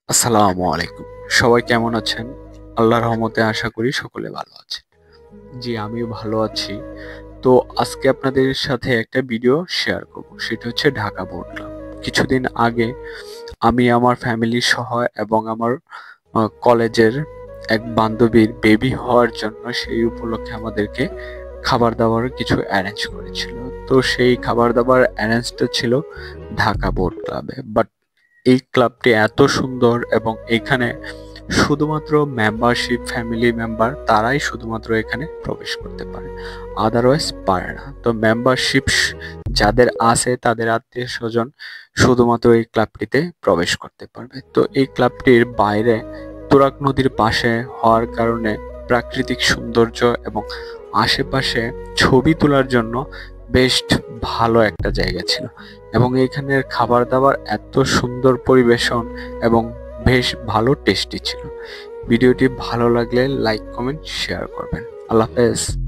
আসসালামু আলাইকুম। সবাই কেমন আছেন? আল্লাহর রহমতে আশা করি সকলে ভালো আছেন। জি, আমিও ভালো আছি। তো আজকে আপনাদের সাথে একটা ভিডিও শেয়ার করব। সেটা হচ্ছে ঢাকা বোট ক্লাব। কিছুদিন আগে আমি আমার ফ্যামিলি সহ এবং আমার কলেজের এক বান্ধবীর বেবি হওয়ার জন্য সেই উপলক্ষে আমাদেরকে খাবার-দাবার কিছু অ্যারেঞ্জ করেছিল। তো সেই খাবার-দাবার অ্যারেঞ্জটা ছিল ঢাকা বোট ক্লাবে। বাট এই ক্লাবটি এত সুন্দর এবং এখানে শুধুমাত্র মেম্বারশিপ ফ্যামিলি মেম্বার তারাই শুধুমাত্র এখানে প্রবেশ করতে পারে, আদারওয়াইজ পারে না। তো মেম্বারশিপ যাদের আছে তাদের আত্মীয় স্বজন শুধুমাত্র এই ক্লাবটিতে প্রবেশ করতে পারবে। তো এই ক্লাবটির বাইরে তুরাগ নদীর পাশে হওয়ার কারণে প্রাকৃতিক সৌন্দর্য এবং আশেপাশে ছবি তোলার জন্য বেশ ভালো একটা জায়গা ছিল এবং এখানের খাবার দাবার এত সুন্দর পরিবেশন এবং বেশ ভালো টেস্টি ছিল। ভিডিওটি ভালো লাগলে লাইক কমেন্ট শেয়ার করবেন। আল্লাহ হাফেজ।